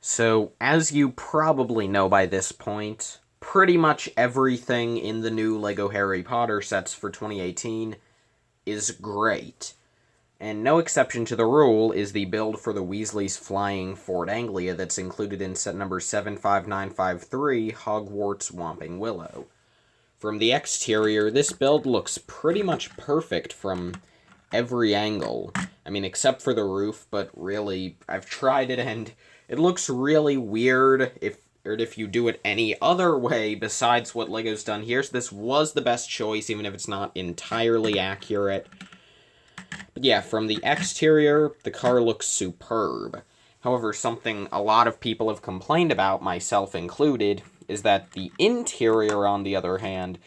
So, as you probably know by this point, pretty much everything in the new LEGO Harry Potter sets for 2018 is great. And no exception to the rule is the build for the Weasleys flying Fort Anglia that's included in set number 75953, Hogwarts Whomping Willow. From the exterior, this build looks pretty much perfect from every angle. I mean, except for the roof, but really, I've tried it and it looks really weird if you do it any other way besides what LEGO's done here. So this was the best choice, even if it's not entirely accurate. But yeah, from the exterior, the car looks superb. However, something a lot of people have complained about, myself included, is that the interior, on the other hand,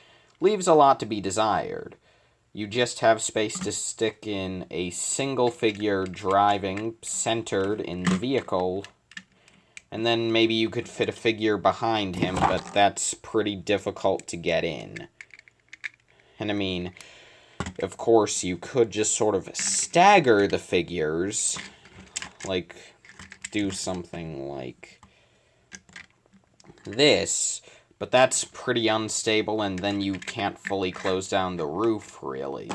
leaves a lot to be desired. You just have space to stick in a single figure driving, centered in the vehicle, and then maybe you could fit a figure behind him, but that's pretty difficult to get in. And I mean, of course, you could just sort of stagger the figures, like, do something like this, but that's pretty unstable, and then you can't fully close down the roof, really.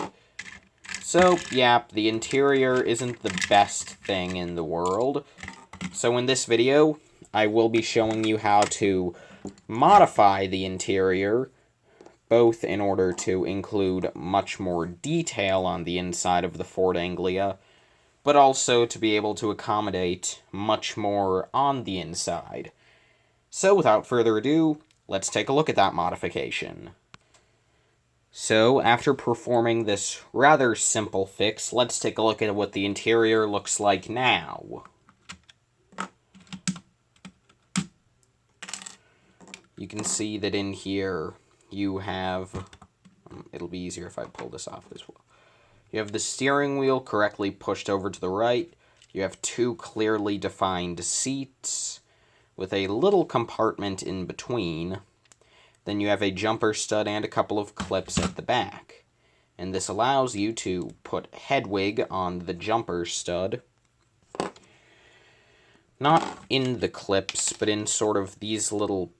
So, yeah, the interior isn't the best thing in the world. So in this video, I will be showing you how to modify the interior, both in order to include much more detail on the inside of the Fort Anglia, but also to be able to accommodate much more on the inside. So without further ado, let's take a look at that modification. So, after performing this rather simple fix, let's take a look at what the interior looks like now. You can see that in here you have, it'll be easier if I pull this off as well. You have the steering wheel correctly pushed over to the right. You have two clearly defined seats with a little compartment in between. Then you have a jumper stud and a couple of clips at the back. And this allows you to put Hedwig on the jumper stud. Not in the clips, but in sort of these little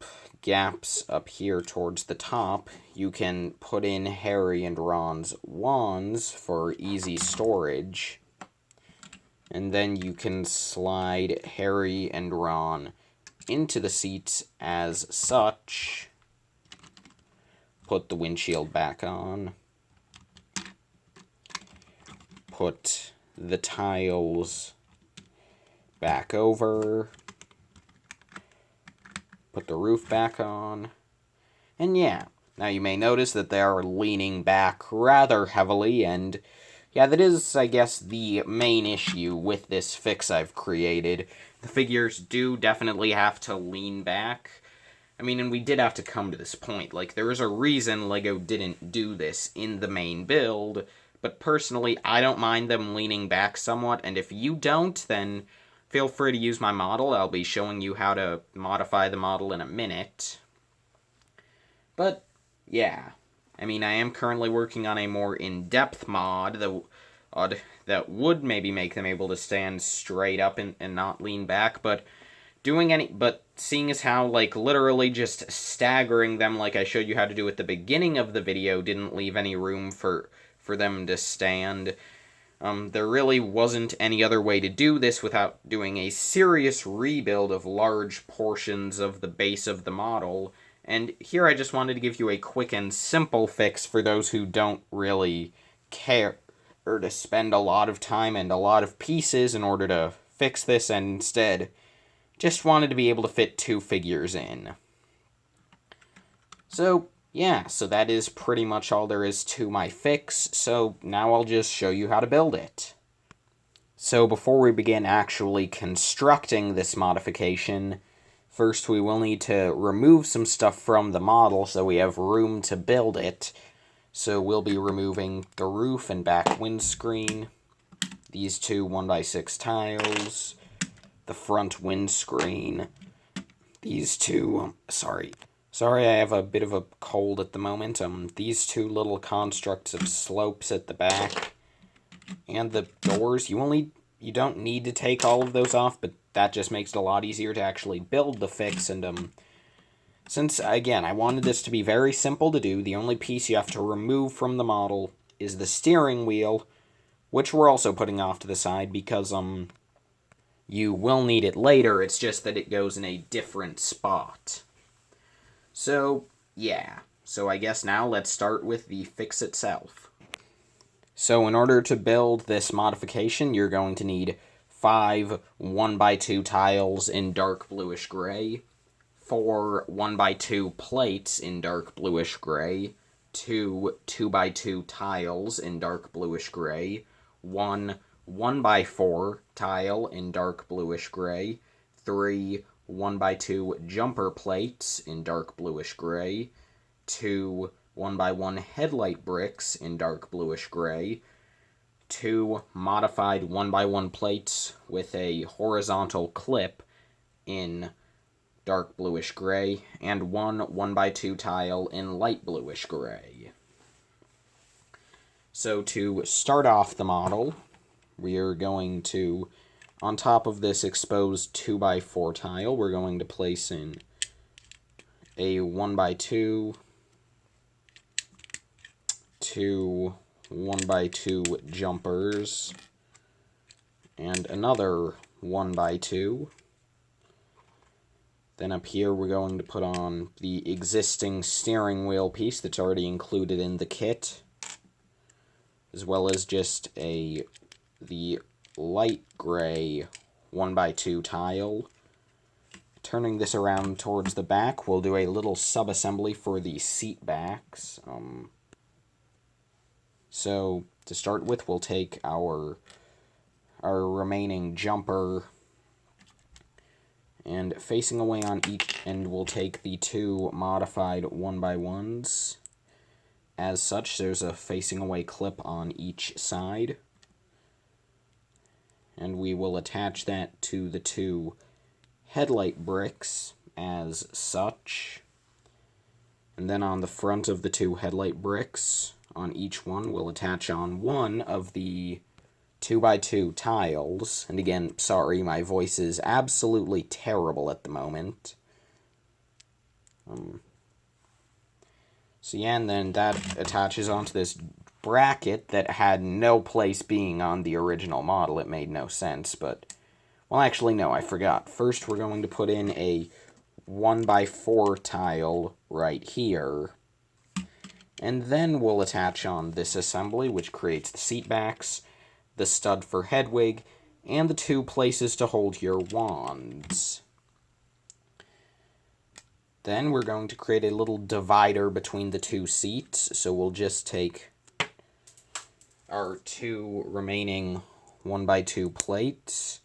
gaps up here towards the top. You can put in Harry and Ron's wands for easy storage. And then you can slide Harry and Ron into the seats as such. Put the windshield back on. Put the tiles back over. Put the roof back on. And yeah, now you may notice that they are leaning back rather heavily, and yeah, that is, I guess, the main issue with this fix I've created. The figures do definitely have to lean back. I mean, and we did have to come to this point. Like, there is a reason LEGO didn't do this in the main build, but personally, I don't mind them leaning back somewhat, and if you don't, then feel free to use my model. I'll be showing you how to modify the model in a minute. But, yeah. I mean, I am currently working on a more in-depth mod that would maybe make them able to stand straight up and not lean back, but seeing as how, like, literally just staggering them like I showed you how to do at the beginning of the video didn't leave any room for them to stand, there really wasn't any other way to do this without doing a serious rebuild of large portions of the base of the model. And here I just wanted to give you a quick and simple fix for those who don't really care or to spend a lot of time and a lot of pieces in order to fix this, and instead just wanted to be able to fit two figures in. So, yeah, so that is pretty much all there is to my fix, so now I'll just show you how to build it. So before we begin actually constructing this modification, first we will need to remove some stuff from the model so we have room to build it. So we'll be removing the roof and back windscreen, these two 1x6 tiles, the front windscreen, these two, sorry, I have a bit of a cold at the moment, these two little constructs of slopes at the back, and the doors. You don't need to take all of those off, but that just makes it a lot easier to actually build the fix. And since, again, I wanted this to be very simple to do, the only piece you have to remove from the model is the steering wheel, which we're also putting off to the side because you will need it later. It's just that it goes in a different spot. So, yeah. So I guess now let's start with the fix itself. So in order to build this modification, you're going to need 5 1x2 tiles in dark bluish gray, 4 1x2 plates in dark bluish gray, 2 2x2 tiles in dark bluish gray, 1 1x4 tile in dark bluish gray, 3 1x2 jumper plates in dark bluish gray, 2 1x1 headlight bricks in dark bluish gray, 2 modified 1x1 plates with a horizontal clip in dark bluish gray, and 1 1x2 tile in light bluish gray. So to start off the model, we are going to, on top of this exposed 2x4 tile, we're going to place in a 1x2, 2 1x2 jumpers, and another 1x2. Then up here we're going to put on the existing steering wheel piece that's already included in the kit, as well as just the light gray 1x2 tile. Turning this around towards the back, we'll do a little sub-assembly for the seat backs. So to start with, we'll take our remaining jumper, and facing away on each end, we'll take the 2 modified 1x1s. As such, there's a facing away clip on each side. And we will attach that to the 2 headlight bricks as such. And then on the front of the 2 headlight bricks, on each one, we'll attach on one of the 2x2 tiles. And again, sorry, my voice is absolutely terrible at the moment. So yeah, and then that attaches onto this bracket that had no place being on the original model. It made no sense, but, well, actually, no, I forgot. First, we're going to put in a 1x4 tile right here, and then we'll attach on this assembly, which creates the seat backs, the stud for Hedwig, and the 2 places to hold your wands. Then we're going to create a little divider between the 2 seats, so we'll just take our 2 remaining 1x2 plates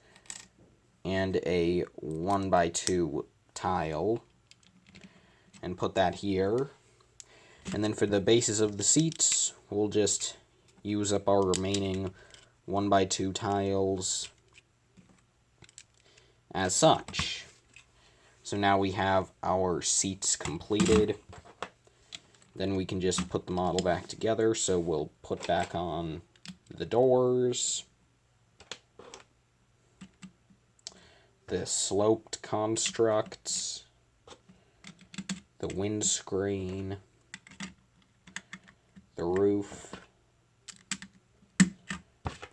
and a 1x2 tile and put that here. And then for the bases of the seats, we'll just use up our remaining 1x2 tiles as such. So now we have our seats completed. Then we can just put the model back together. So we'll put back on the doors, the sloped constructs, the windscreen, the roof,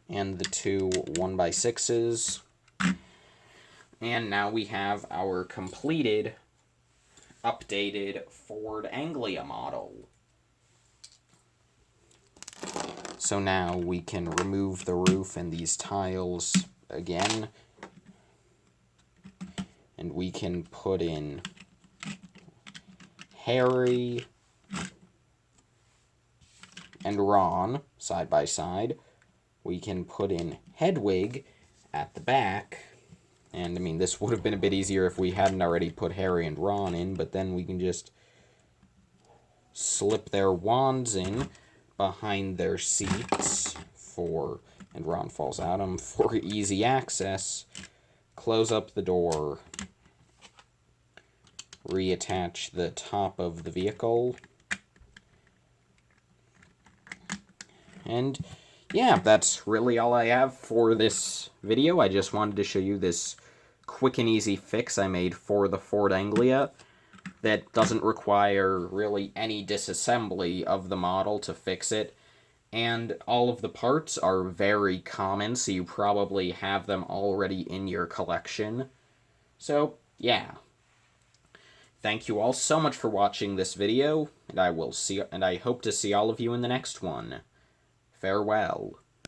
and the 2 1x6s. And now we have our completed, updated Ford Anglia model. So now we can remove the roof and these tiles again, and we can put in Harry and Ron side by side. We can put in Hedwig at the back. And, I mean, this would have been a bit easier if we hadn't already put Harry and Ron in, but then we can just slip their wands in behind their seats and Ron falls out of them, for easy access. Close up the door. Reattach the top of the vehicle. And yeah, that's really all I have for this video. I just wanted to show you this quick and easy fix I made for the Ford Anglia that doesn't require really any disassembly of the model to fix it. And all of the parts are very common, so you probably have them already in your collection. So, yeah. Thank you all so much for watching this video, and I hope to see all of you in the next one. Farewell.